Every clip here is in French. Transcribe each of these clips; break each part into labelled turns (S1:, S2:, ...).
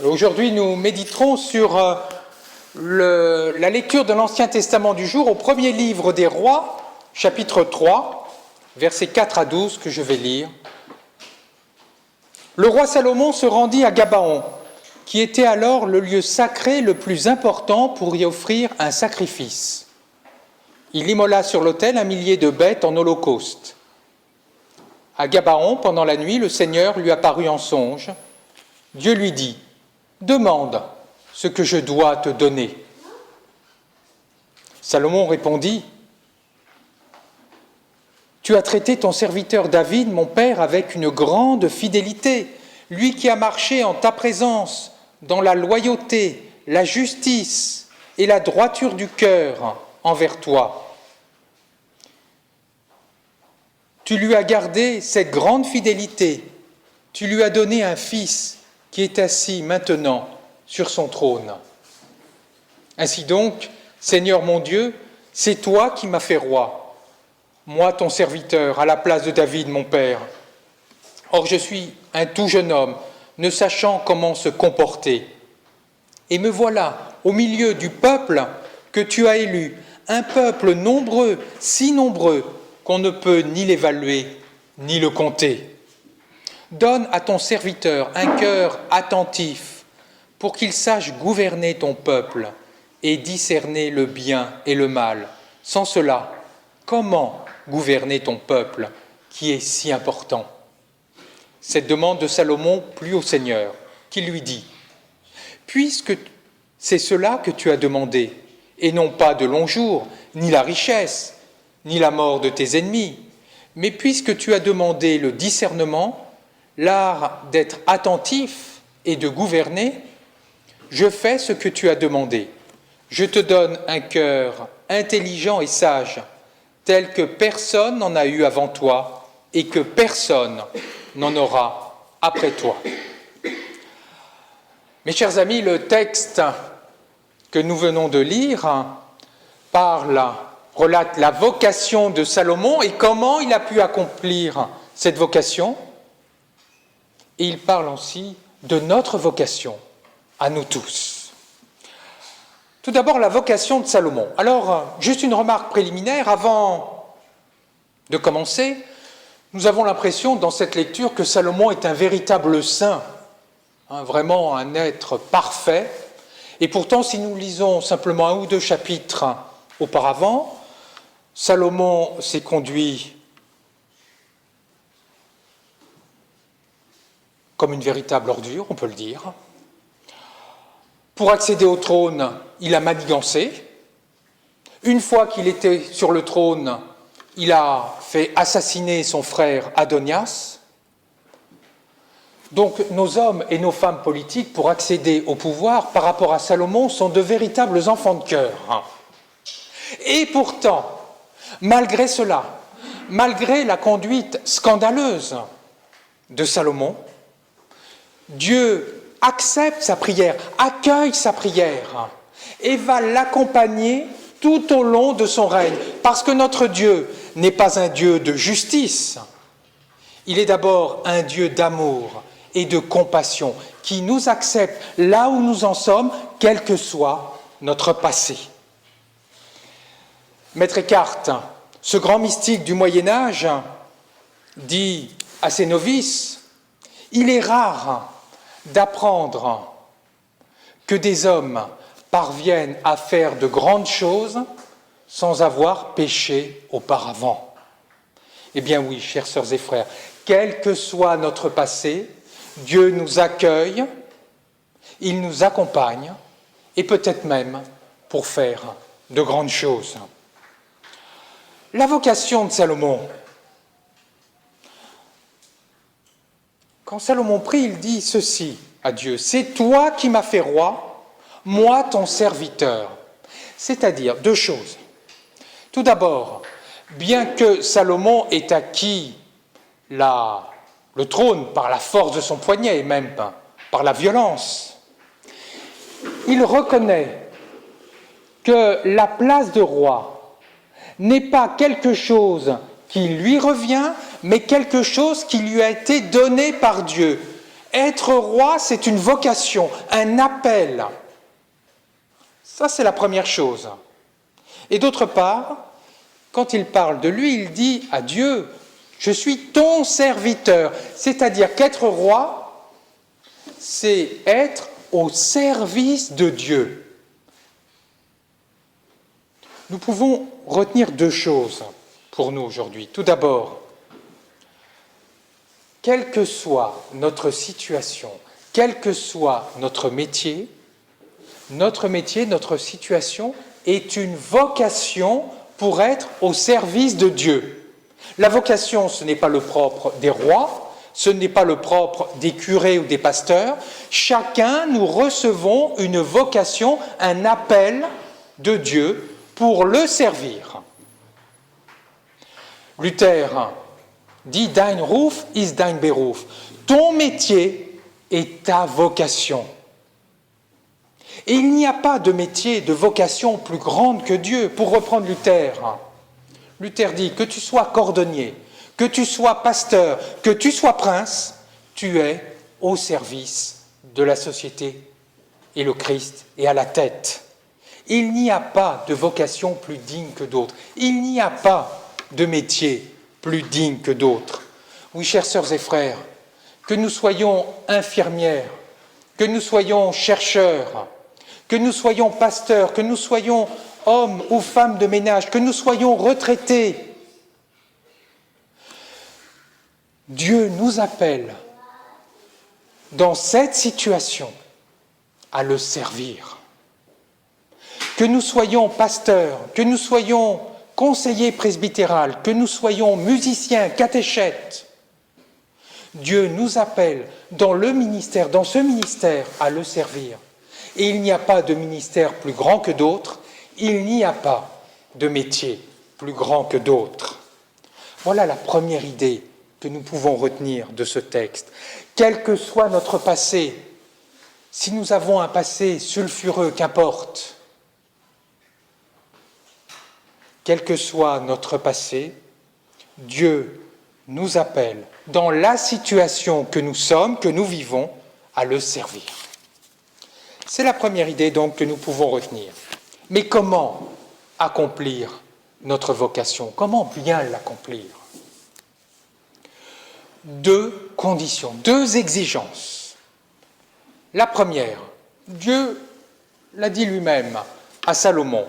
S1: Aujourd'hui, nous méditerons sur la lecture de l'Ancien Testament du jour au premier livre des Rois, chapitre 3, versets 4 à 12, que je vais lire. Le roi Salomon se rendit à Gabaon, qui était alors le lieu sacré le plus important pour y offrir un sacrifice. Il immola sur l'autel 1 millier de bêtes en holocauste. À Gabaon, pendant la nuit, le Seigneur lui apparut en songe. Dieu lui dit : « Demande ce que je dois te donner. » Salomon répondit : « Tu as traité ton serviteur David, mon père, avec une grande fidélité, lui qui a marché en ta présence dans la loyauté, la justice et la droiture du cœur envers toi. Tu lui as gardé cette grande fidélité, tu lui as donné un fils qui est assis maintenant sur son trône. Ainsi donc, Seigneur mon Dieu, c'est toi qui m'as fait roi, moi ton serviteur, à la place de David mon père. Or je suis un tout jeune homme, ne sachant comment se comporter. Et me voilà au milieu du peuple que tu as élu, un peuple nombreux, si nombreux qu'on ne peut ni l'évaluer ni le compter. Donne à ton serviteur un cœur attentif pour qu'il sache gouverner ton peuple et discerner le bien et le mal. Sans cela, comment gouverner ton peuple qui est si important ? Cette demande de Salomon plut au Seigneur, qui lui dit : « Puisque c'est cela que tu as demandé, et non pas de longs jours, ni la richesse, ni la mort de tes ennemis, mais puisque tu as demandé le discernement, l'art d'être attentif et de gouverner, je fais ce que tu as demandé. Je te donne un cœur intelligent et sage, tel que personne n'en a eu avant toi et que personne n'en aura après toi. » Mes chers amis, le texte que nous venons de lire relate la vocation de Salomon et comment il a pu accomplir cette vocation. Et il parle aussi de notre vocation, à nous tous. Tout d'abord, la vocation de Salomon. Alors, juste une remarque préliminaire avant de commencer. Nous avons l'impression dans cette lecture que Salomon est un véritable saint, vraiment un être parfait. Et pourtant, si nous lisons simplement 1 ou 2 chapitres auparavant, Salomon s'est conduit comme une véritable ordure, on peut le dire. Pour accéder au trône, il a manigancé. Une fois qu'il était sur le trône, il a fait assassiner son frère Adonias. Donc nos hommes et nos femmes politiques, pour accéder au pouvoir, par rapport à Salomon, sont de véritables enfants de cœur. Et pourtant, malgré cela, malgré la conduite scandaleuse de Salomon, Dieu accepte sa prière, accueille sa prière et va l'accompagner tout au long de son règne. Parce que notre Dieu n'est pas un Dieu de justice, il est d'abord un Dieu d'amour et de compassion qui nous accepte là où nous en sommes, quel que soit notre passé. Maître Eckhart, ce grand mystique du Moyen-Âge, dit à ses novices : « Il est rare d'apprendre que des hommes parviennent à faire de grandes choses sans avoir péché auparavant. » Eh bien oui, chères sœurs et frères, quel que soit notre passé, Dieu nous accueille, il nous accompagne, et peut-être même pour faire de grandes choses. La vocation de Salomon. Quand Salomon prie, il dit ceci à Dieu : « C'est toi qui m'as fait roi, moi ton serviteur. » C'est-à-dire 2 choses. Tout d'abord, bien que Salomon ait acquis le trône par la force de son poignet, et même par la violence, il reconnaît que la place de roi n'est pas quelque chose qui lui revient, mais quelque chose qui lui a été donné par Dieu. Être roi, c'est une vocation, un appel. Ça, c'est la première chose. Et d'autre part, quand il parle de lui, il dit à Dieu, « Je suis ton serviteur ». C'est-à-dire qu'être roi, c'est être au service de Dieu. Nous pouvons retenir deux choses pour nous aujourd'hui. Tout d'abord, quelle que soit notre situation, quel que soit notre métier, notre situation est une vocation pour être au service de Dieu. La vocation, ce n'est pas le propre des rois, ce n'est pas le propre des curés ou des pasteurs. Chacun, nous recevons une vocation, un appel de Dieu pour le servir. Luther dit « Dein Ruf ist dein Beruf ». Ton métier est ta vocation. Et il n'y a pas de métier, de vocation plus grande que Dieu. Pour reprendre Luther, Luther dit que tu sois cordonnier, que tu sois pasteur, que tu sois prince, tu es au service de la société et le Christ est à la tête. Il n'y a pas de vocation plus digne que d'autres. Il n'y a pas de métier plus digne que d'autres. Oui, chères sœurs et frères, que nous soyons infirmières, que nous soyons chercheurs, que nous soyons pasteurs, que nous soyons hommes ou femmes de ménage, que nous soyons retraités, Dieu nous appelle dans cette situation à le servir. Que nous soyons pasteurs, que nous soyons conseillers presbytérales, que nous soyons musiciens, catéchètes, Dieu nous appelle dans le ministère, dans ce ministère, à le servir. Et il n'y a pas de ministère plus grand que d'autres, il n'y a pas de métier plus grand que d'autres. Voilà la première idée que nous pouvons retenir de ce texte. Quel que soit notre passé, si nous avons un passé sulfureux, qu'importe, quel que soit notre passé, Dieu nous appelle, dans la situation que nous sommes, que nous vivons, à le servir. C'est la première idée donc que nous pouvons retenir. Mais comment accomplir notre vocation? Comment bien l'accomplir? Deux conditions, deux exigences. La première, Dieu l'a dit lui-même à Salomon.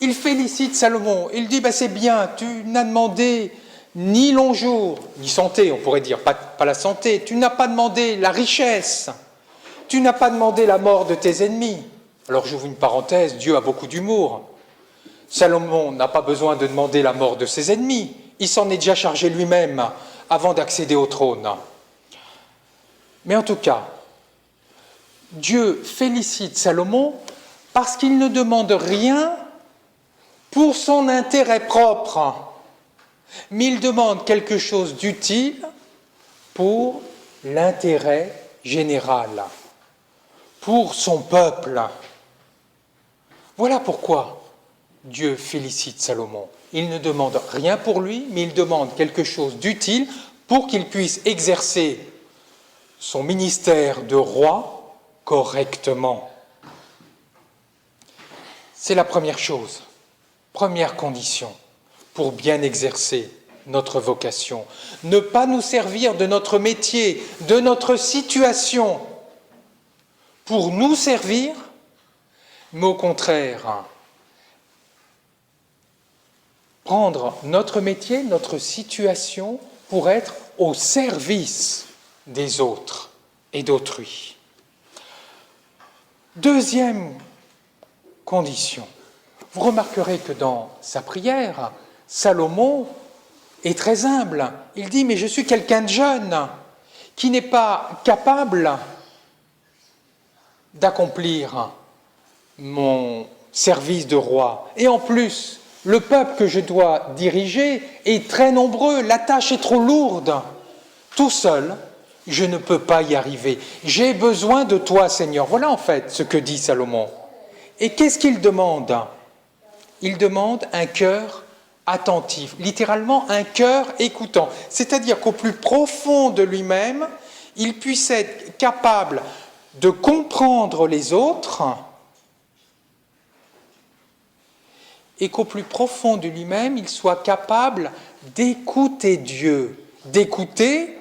S1: Il félicite Salomon, il dit c'est bien, tu n'as demandé ni long jour, ni santé, on pourrait dire, pas la santé, tu n'as pas demandé la richesse, tu n'as pas demandé la mort de tes ennemis. Alors j'ouvre une parenthèse, Dieu a beaucoup d'humour. Salomon n'a pas besoin de demander la mort de ses ennemis, il s'en est déjà chargé lui-même avant d'accéder au trône. Mais en tout cas, Dieu félicite Salomon parce qu'il ne demande rien pour son intérêt propre, mais il demande quelque chose d'utile pour l'intérêt général, pour son peuple. Voilà pourquoi Dieu félicite Salomon. Il ne demande rien pour lui, mais il demande quelque chose d'utile pour qu'il puisse exercer son ministère de roi correctement. C'est la première chose, première condition pour bien exercer notre vocation. Ne pas nous servir de notre métier, de notre situation pour nous servir, mais au contraire, prendre notre métier, notre situation pour être au service des autres et d'autrui. Deuxième condition, vous remarquerez que dans sa prière, Salomon est très humble. Il dit « Mais je suis quelqu'un de jeune qui n'est pas capable d'accomplir mon service de roi. Et en plus, le peuple que je dois diriger est très nombreux, la tâche est trop lourde. Tout seul, je ne peux pas y arriver. J'ai besoin de toi, Seigneur. » Voilà en fait ce que dit Salomon. Et qu'est-ce qu'il demande? Il demande un cœur attentif, littéralement un cœur écoutant. C'est-à-dire qu'au plus profond de lui-même, il puisse être capable de comprendre les autres et qu'au plus profond de lui-même, il soit capable d'écouter Dieu. D'écouter,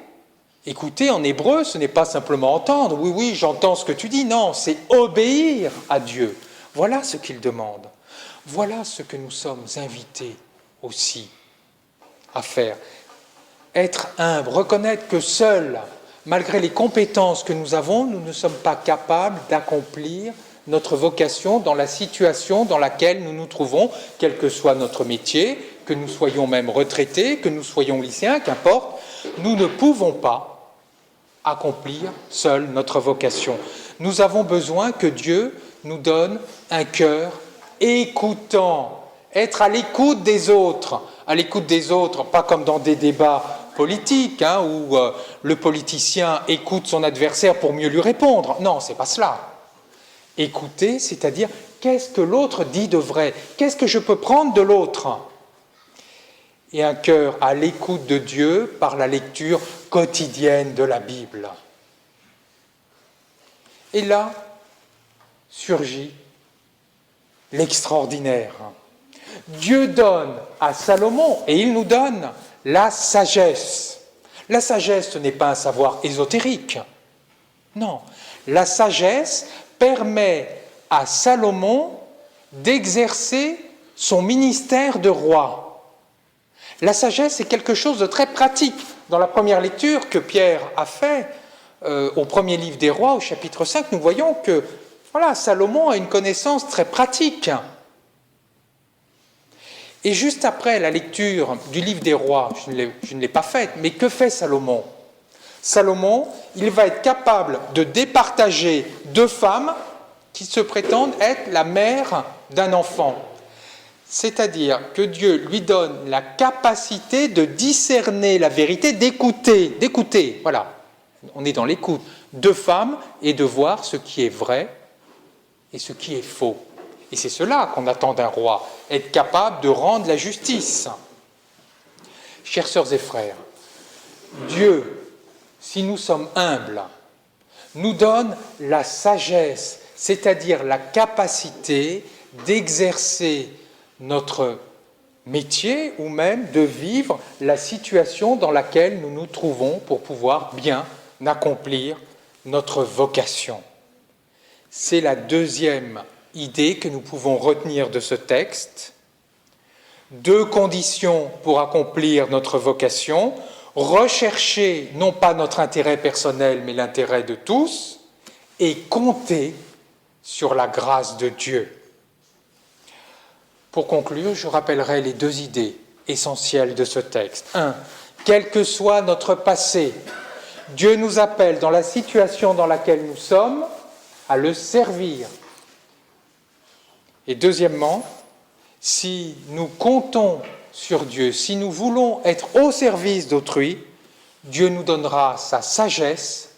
S1: écouter en hébreu, ce n'est pas simplement entendre. Oui, oui, j'entends ce que tu dis. Non, c'est obéir à Dieu. Voilà ce qu'il demande. Voilà ce que nous sommes invités aussi à faire. Être humble, reconnaître que seuls, malgré les compétences que nous avons, nous ne sommes pas capables d'accomplir notre vocation dans la situation dans laquelle nous nous trouvons, quel que soit notre métier, que nous soyons même retraités, que nous soyons lycéens, qu'importe, nous ne pouvons pas accomplir seuls notre vocation. Nous avons besoin que Dieu nous donne un cœur écoutant, être à l'écoute des autres, pas comme dans des débats politiques, où le politicien écoute son adversaire pour mieux lui répondre. Non, c'est pas cela. Écouter, c'est-à-dire qu'est-ce que l'autre dit de vrai, qu'est-ce que je peux prendre de l'autre, et un cœur à l'écoute de Dieu par la lecture quotidienne de la Bible. Et là surgit l'extraordinaire. Dieu donne à Salomon, et il nous donne la sagesse. La sagesse, ce n'est pas un savoir ésotérique. Non, la sagesse permet à Salomon d'exercer son ministère de roi. La sagesse est quelque chose de très pratique. Dans la première lecture que Pierre a fait au premier livre des rois, au chapitre 5, nous voyons que Salomon a une connaissance très pratique. Et juste après la lecture du livre des rois, je ne l'ai pas faite, mais que fait Salomon ? Salomon, il va être capable de départager deux femmes qui se prétendent être la mère d'un enfant. C'est-à-dire que Dieu lui donne la capacité de discerner la vérité, d'écouter, voilà, on est dans l'écoute, deux femmes et de voir ce qui est vrai et ce qui est faux. Et c'est cela qu'on attend d'un roi, être capable de rendre la justice. Chères sœurs et frères, Dieu, si nous sommes humbles, nous donne la sagesse, c'est-à-dire la capacité d'exercer notre métier ou même de vivre la situation dans laquelle nous nous trouvons pour pouvoir bien accomplir notre vocation. C'est la deuxième idée que nous pouvons retenir de ce texte. Deux conditions pour accomplir notre vocation: rechercher non pas notre intérêt personnel mais l'intérêt de tous, et compter sur la grâce de Dieu. Pour conclure, je rappellerai les deux idées essentielles de ce texte. 1. Quel que soit notre passé, Dieu nous appelle dans la situation dans laquelle nous sommes à le servir. Et deuxièmement, si nous comptons sur Dieu, si nous voulons être au service d'autrui, Dieu nous donnera sa sagesse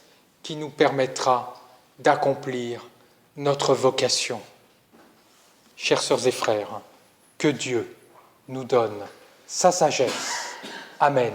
S1: qui nous permettra d'accomplir notre vocation. Chères sœurs et frères, que Dieu nous donne sa sagesse. Amen.